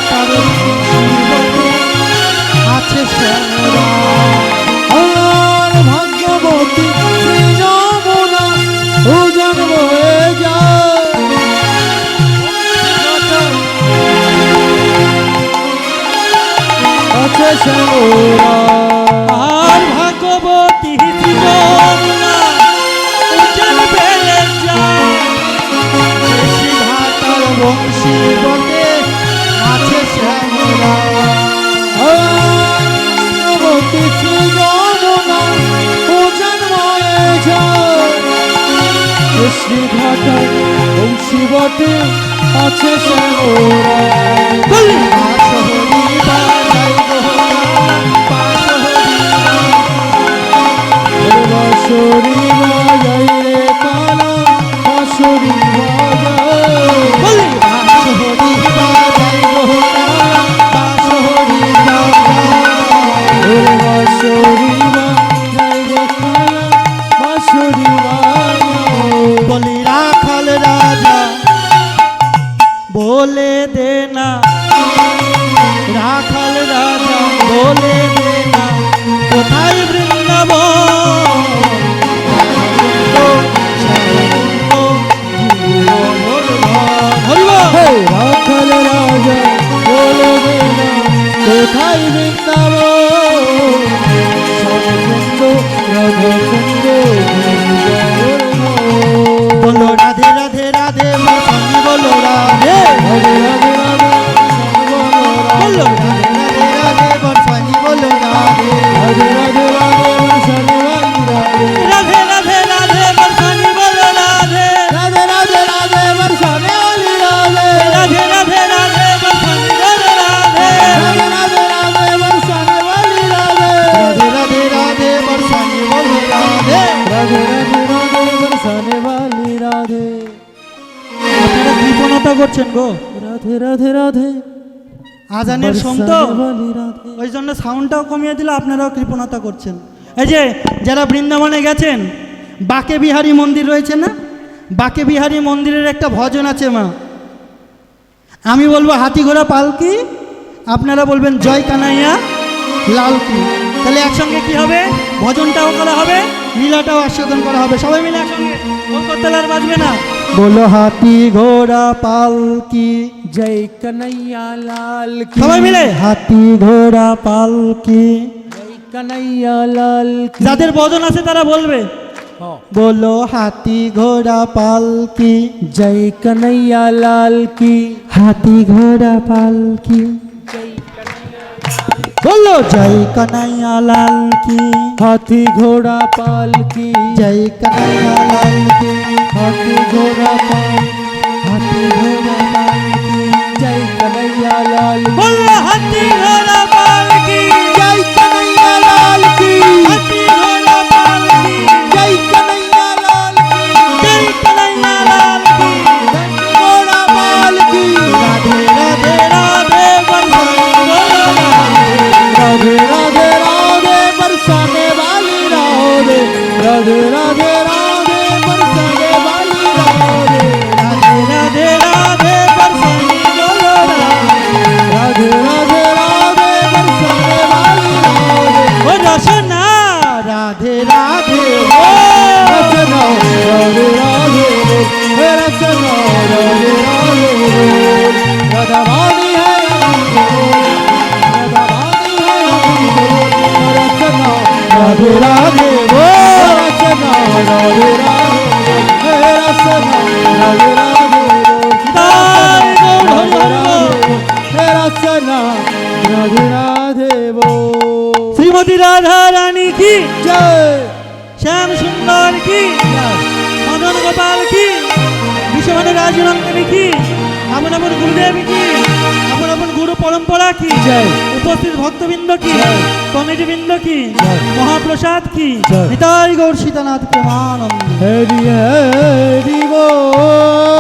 ঘাটার আছে শ্যামরা আর ভাগ্যবতী শ্রী যমুনা উজান বয়ে যায় আছে শ্যামরা আর ভাগবতী যমুনা উজান বয়ে যায় শ্রী ঘাটার বংশী বটে আছে শ্যামরা ভাগ্যবতী শ্রী যমুনা উজান বয়ে যায় শ্রী ঘাটার বংশী বটে আছে শ্যামরা পাশহরি বাজাই বাঁশরি বাজাই রে কালা বাঁশরি বাজাই বাঁশরি বাজাই বাঁশরি বাজাই বাঁশরি বাজাই রে কালা বাঁশরি বাজাই বলি রাখাল রাজা বলে দে না রাখাল রাজা বলে দে না কোথায় বৃন্দাবন রাখাল রাজা বলে দে না কোথায় বৃন্দাবন সৎকুণ্ড রাধাকুণ্ড বলো রাধে রাধে রাধে বসনি বলো রাধে রাধে রাধে রাধে বলো রাধে রাধে রাধে বর্ষানি বলো রাধে রাধে রাধে রাধে বর্ষানি রাধে রাধে রাধে রাধে বসনি বলো রাধে রাধে রাধে রাধে বর্ষানি রাধে রাধে রাধে রাধে বসনি বলো রাধে রাধে রাধে রাধে বর্ষানি রাধে রাধে রাধে বর্ষানি বলো রাধে রাধে রাধে রাধে বর্ষানি বালি রাধে আপনারা কৃপণতা করছেন গো রাধে রাধে রাধে আজানের শোন তো বালি রাধে ওই জন্য সাউন্ডটাও কমিয়ে দিলে আপনারাও কৃপণতা করছেন এই যে যারা বৃন্দাবনে গেছেন বাকে বিহারী মন্দির রয়েছে না বাকে বিহারী মন্দিরের একটা ভজন আছে মা আমি বলবো হাতি ঘোড়া পালকি আপনারা বলবেন জয় কানাইয়া লাল কি তাহলে একসঙ্গে কি হবে ভজনটাও করা হবে লীলাটাও আস্বাদন করা হবে সবাই মিলে একসঙ্গে কলকাতার বাজবে না বলো হাতি ঘোড়া পালকি জয় কনৈয়া লাল কি সবাই মিলে হাতি ঘোড়া পালকি জয় কনৈয়া লাল কি যাদের ভজন আছে তারা বলবে बोलो हाथी घोड़ा पालकी जय कन्हैया लाल की हाथी घोड़ा पालकी बोलो जय कन्हैया लाल की हाथी घोड़ा पाल की जय कन्हैया लाल की हाथी घोड़ा पाल हाथी घोड़ा पालकी जय कन्हैया लाल बोलो हाथी घोड़ा पालकी जय कन्हैया लाल की हाथी घोड़ा पालकी जय कन्हैया लाल की जय कन्हैया लाल की घोड़ा पाल की राधे राधे राधे राधे राधे राधे बरसाने वाली राधे राधे राधे राधे बरसाने वाली राधे राधे राधे बरसाने बोलो राधे राधे राधे बरसाने वाली राधे ओ रसना राधे राधे ओ रसना राधे राधे रसना राधे राधे राधा रानी है राधा रानी है रसना राधे राधे वो रसना राधे राधे रसना राधे राधे ताई गौर रसना राधे राधे वो श्रीमती राधा रानी की जय श्याम सुंदर की मदन गोपाल की विश्वमान राजनंदिनी की अपन अपन गुरुदेव की अपन अपन गुरु परंपरा की जय उपस्थित भक्तबिंद की जय कमिटी बिंद की जय महाप्रसाद की जय निताई गौर सीतानाथ प्रेमानंद हरि हरि बोल